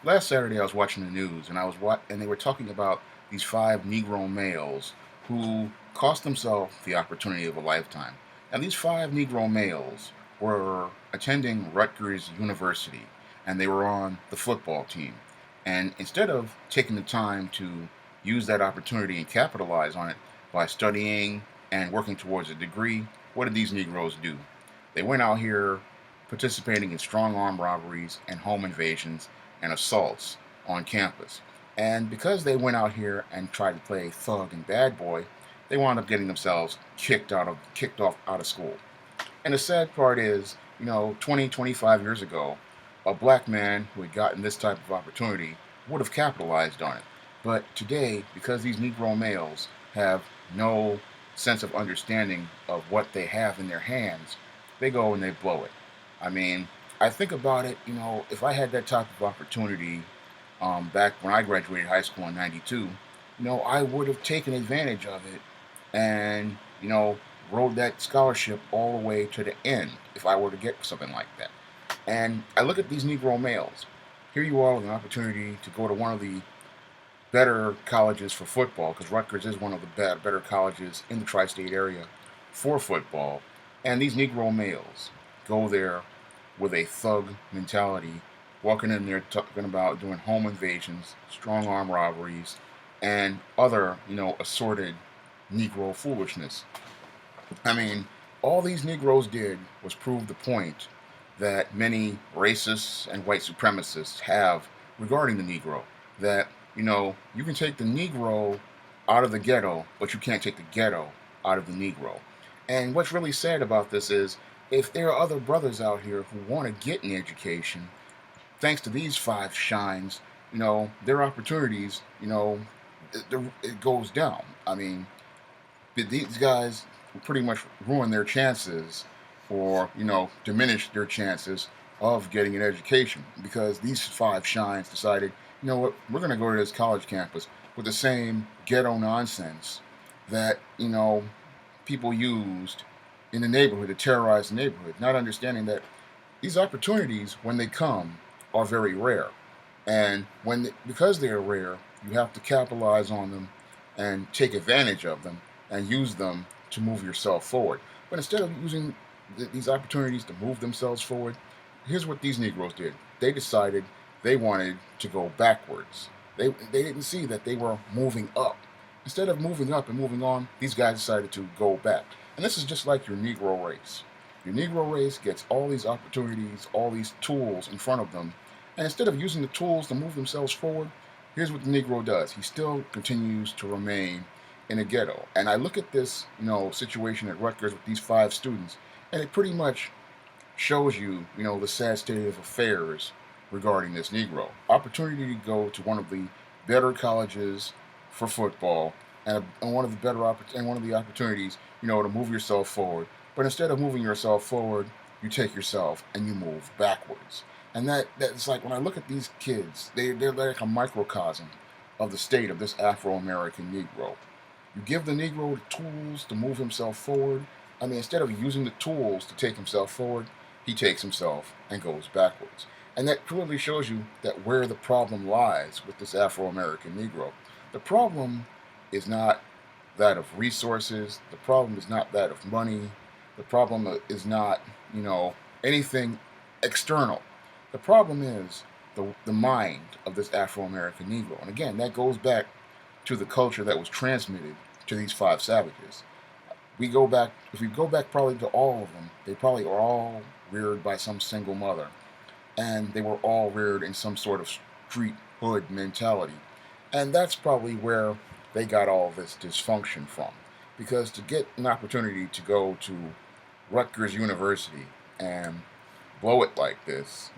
Last Saturday, I was watching the news, and and they were talking about these five Negro males who cost themselves the opportunity of a lifetime. And these five Negro males were attending Rutgers University, and they were on the football team. And instead of taking the time to use that opportunity and capitalize on it by studying and working towards a degree, what did these Negroes do? They went out here participating in strong arm robberies and home invasions and assaults on campus. And because they went out here and tried to play thug and bad boy, they wound up getting themselves kicked off out of school. And the sad part is, 20, 25 years ago, a black man who had gotten this type of opportunity would have capitalized on it. But today, because these Negro males have no sense of understanding of what they have in their hands, they go and they blow it. I mean, I think about it, if I had that type of opportunity back when I graduated high school in '92, I would have taken advantage of it and, rode that scholarship all the way to the end if I were to get something like that. And I look at these Negro males. Here you are with an opportunity to go to one of the better colleges for football, because Rutgers is one of the better colleges in the tri state area for football. And these Negro males go there with a thug mentality, walking in there talking about doing home invasions, strong arm robberies, and other, assorted Negro foolishness. I mean, all these Negroes did was prove the point that many racists and white supremacists have regarding the Negro. That, you can take the Negro out of the ghetto, but you can't take the ghetto out of the Negro. And what's really sad about this is if there are other brothers out here who want to get an education, thanks to these five shines, their opportunities, it goes down. I mean, these guys pretty much ruin their chances or, diminish their chances of getting an education because these five shines decided, what, we're going to go to this college campus with the same ghetto nonsense that, people used in the neighborhood to terrorize the neighborhood, not understanding that these opportunities, when they come, are very rare. And because they are rare, you have to capitalize on them and take advantage of them and use them to move yourself forward. But instead of using these opportunities to move themselves forward, here's what these Negroes did. They decided they wanted to go backwards. They didn't see that they were moving up. Instead of moving up and moving on, these guys decided to go back. And this is just like your Negro race. Your Negro race gets all these opportunities, all these tools in front of them. And instead of using the tools to move themselves forward, here's what the Negro does. He still continues to remain in a ghetto. And I look at this, situation at Rutgers with these five students, and it pretty much shows you, the sad state of affairs regarding this Negro. Opportunity to go to one of the better colleges for football, and one of the and one of the opportunities, to move yourself forward. But instead of moving yourself forward, you take yourself and you move backwards. And that's like when I look at these kids, they're like a microcosm of the state of this Afro-American Negro. You give the Negro the tools to move himself forward. I mean, instead of using the tools to take himself forward, he takes himself and goes backwards. And that clearly shows you that where the problem lies with this Afro-American Negro. The problem is not that of resources. The problem is not that of money. The problem is not, anything external. The problem is the mind of this Afro-American Negro. And again, that goes back to the culture that was transmitted to these five savages. If we go back probably to all of them, they probably are all reared by some single mother. And they were all reared in some sort of street hood mentality. And that's probably where they got all this dysfunction from. Because to get an opportunity to go to Rutgers University and blow it like this,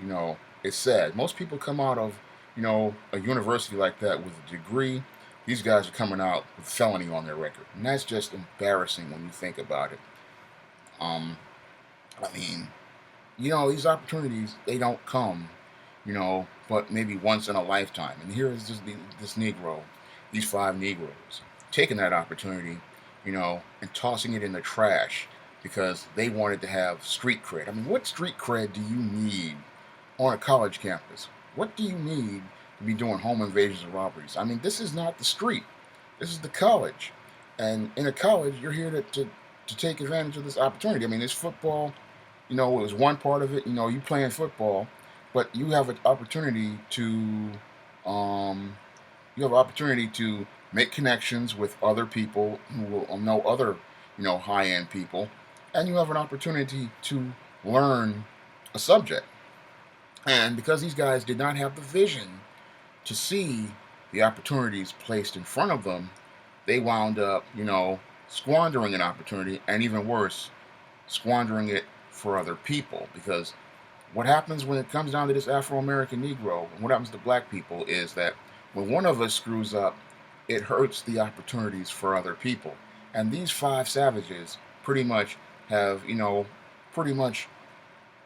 it's sad. Most people come out of, a university like that with a degree. These guys are coming out with felony on their record. And that's just embarrassing when you think about it. Um, I mean, these opportunities, they don't come, but maybe once in a lifetime. And here is this Negro, these five Negroes, taking that opportunity, and tossing it in the trash because they wanted to have street cred. I mean, what street cred do you need on a college campus? What do you need to be doing home invasions and robberies? I mean, this is not the street. This is the college. And in a college, you're here to take advantage of this opportunity. I mean, this football, it was one part of it. You playing football, but um, you have an opportunity to make connections with other people who will know other, high-end people, and you have an opportunity to learn a subject. And because these guys did not have the vision to see the opportunities placed in front of them, they wound up, squandering an opportunity, and even worse, squandering it for other people. Because what happens when it comes down to this Afro-American Negro, and what happens to black people, is that when one of us screws up, it hurts the opportunities for other people. And these five savages pretty much have, pretty much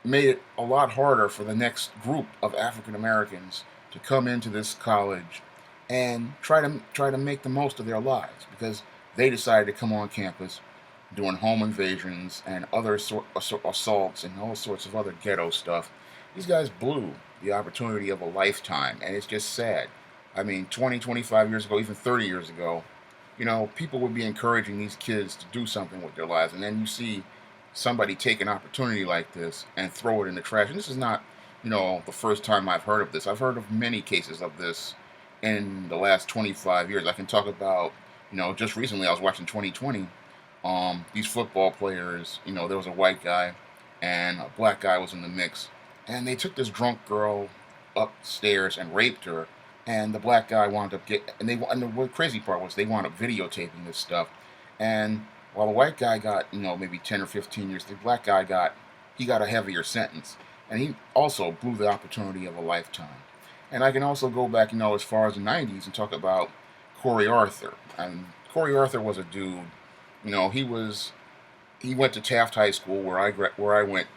made it a lot harder for the next group of African Americans to come into this college and try to make the most of their lives, because they decided to come on campus doing home invasions and other assaults and all sorts of other ghetto stuff. These guys blew the opportunity of a lifetime, and it's just sad. I mean, 20, 25 years ago, even 30 years ago, people would be encouraging these kids to do something with their lives, and then you see somebody take an opportunity like this and throw it in the trash. And this is not, the first time I've heard of this. I've heard of many cases of this in the last 25 years. I can talk about, just recently I was watching 2020. These football players, there was a white guy and a black guy was in the mix, and they took this drunk girl upstairs and raped her. And the black guy wound up and the crazy part was they wound up videotaping this stuff. And while the white guy got, maybe 10 or 15 years, the black guy got a heavier sentence. And he also blew the opportunity of a lifetime. And I can also go back, as far as the 90s and talk about Corey Arthur. And Corey Arthur was a dude, he went to Taft High School where I went,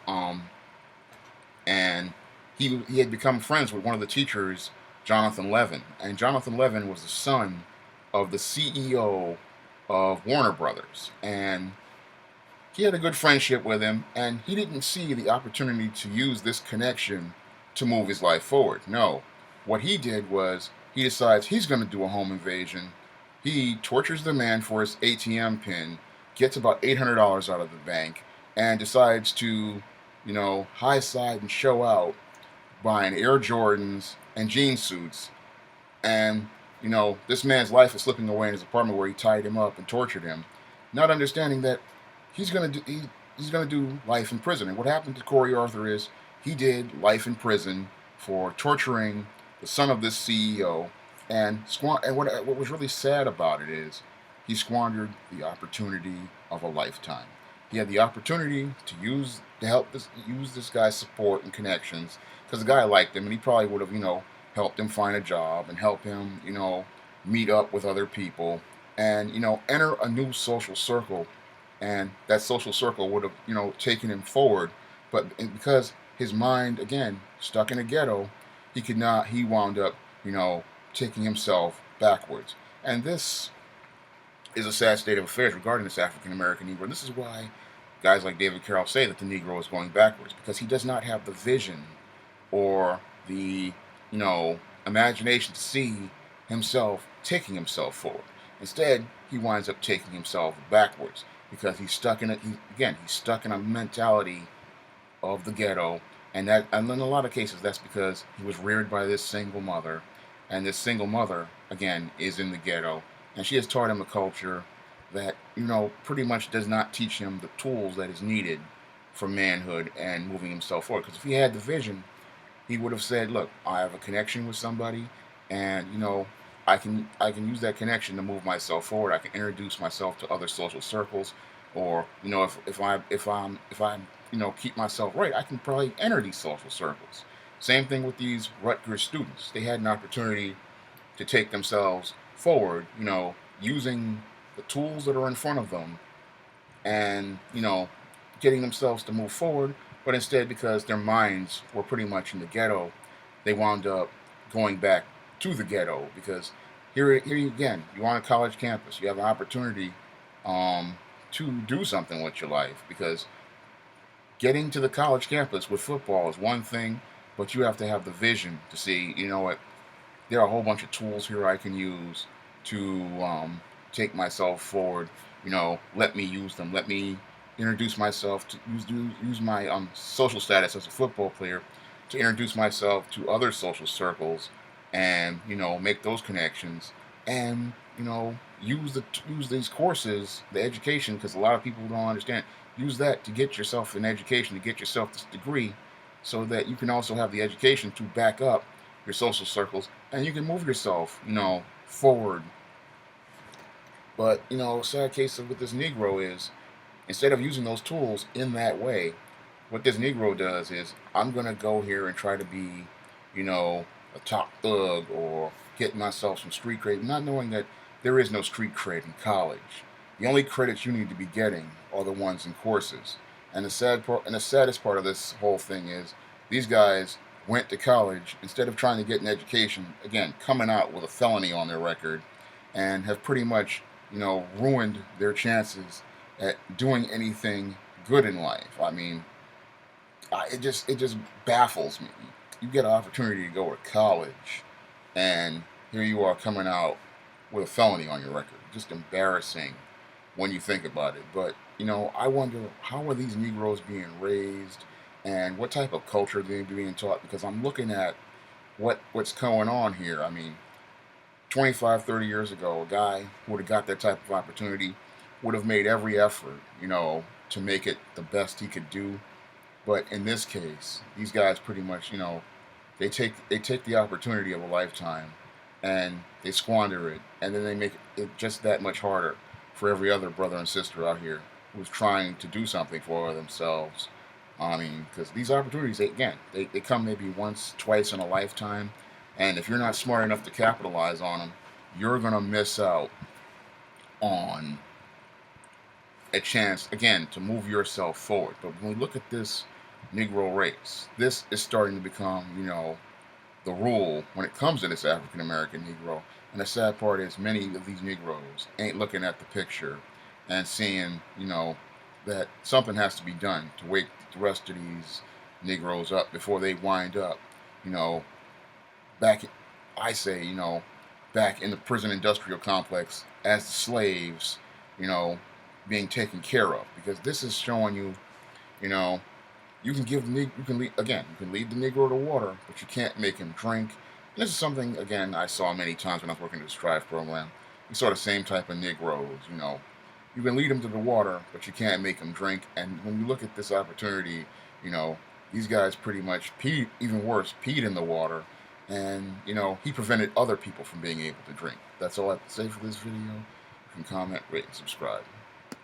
and he had become friends with one of the teachers, Jonathan Levin. And Jonathan Levin was the son of the CEO of Warner Brothers. And he had a good friendship with him, and he didn't see the opportunity to use this connection to move his life forward. No. What he did was he decides he's going to do a home invasion. He tortures the man for his ATM pin, gets about $800 out of the bank, and decides to, high side and show out buying Air Jordans and jean suits. And, this man's life is slipping away in his apartment where he tied him up and tortured him, not understanding that he's gonna do life in prison. And what happened to Corey Arthur is he did life in prison for torturing the son of this CEO. And what was really sad about it is he squandered the opportunity of a lifetime. He had the opportunity use this guy's support and connections, because the guy liked him, and he probably would have, helped him find a job and help him, meet up with other people and, enter a new social circle. And that social circle would have, taken him forward. But because his mind, again, stuck in a ghetto, he wound up, taking himself backwards. And this is a sad state of affairs regarding this African American Negro. And this is why guys like David Carroll say that the Negro is going backwards, because he does not have the vision or the, imagination to see himself taking himself forward. Instead, he winds up taking himself backwards, because he's stuck in it. He's stuck in a mentality of the ghetto, and in a lot of cases, that's because he was reared by this single mother, and this single mother, again, is in the ghetto, and she has taught him a culture that, pretty much does not teach him the tools that is needed for manhood and moving himself forward. Because if he had the vision, he would have said, "Look, I have a connection with somebody, and I can use that connection to move myself forward. I can introduce myself to other social circles, or if I keep myself right, I can probably enter these social circles." Same thing with these Rutgers students. They had an opportunity to take themselves forward, using the tools that are in front of them, and getting themselves to move forward. But instead, because their minds were pretty much in the ghetto, they wound up going back to the ghetto. Because here again, you're on a college campus, you have an opportunity to do something with your life. Because getting to the college campus with football is one thing, but you have to have the vision to see, you know what, there are a whole bunch of tools here I can use to take myself forward. You know, let me use them. Let me introduce myself to use my social status as a football player to introduce myself to other social circles, and you know, make those connections, and you know, use these courses, the education, because a lot of people don't understand. Use that to get yourself an education, to get yourself this degree, so that you can also have the education to back up your social circles, and you can move yourself, you know, forward. But you know, sad case with this Negro is, instead of using those tools in that way, what this Negro does is, I'm gonna go here and try to be, you know, a top thug or get myself some street cred, not knowing that there is no street cred in college. The only credits you need to be getting are the ones in courses. And the saddest part of this whole thing is, these guys went to college instead of trying to get an education. Again, coming out with a felony on their record, and have pretty much, you know, ruined their chances at doing anything good in life. I mean, it just baffles me. You get an opportunity to go to college, and here you are coming out with a felony on your record. Just embarrassing when you think about it. But you know, I wonder, how are these Negroes being raised, and what type of culture are they being taught? Because I'm looking at what's going on here. I mean, 25, 30 years ago, a guy who would have got that type of opportunity would have made every effort, you know, to make it the best he could do. But in this case, these guys pretty much, you know, they take the opportunity of a lifetime, and they squander it, and then they make it just that much harder for every other brother and sister out here who's trying to do something for themselves. I mean, because these opportunities, they come maybe once, twice in a lifetime, and if you're not smart enough to capitalize on them, you're gonna miss out on a chance again to move yourself forward. But when we look at this Negro race, this is starting to become, you know, the rule when it comes to this African American Negro. And the sad part is, many of these Negroes ain't looking at the picture and seeing, you know, that something has to be done to wake the rest of these Negroes up before they wind up, you know, back, I say, you know, back in the prison industrial complex as the slaves, you know, being taken care of. Because this is showing you, you know, you can lead, again, you can lead the Negro to water, but you can't make him drink. And this is something, again, I saw many times when I was working at the Strive program. You saw the same type of Negroes, you know. You can lead him to the water, but you can't make him drink. And when you look at this opportunity, you know, these guys pretty much peed, even worse, peed in the water. And, you know, he prevented other people from being able to drink. That's all I have to say for this video. You can comment, rate, and subscribe.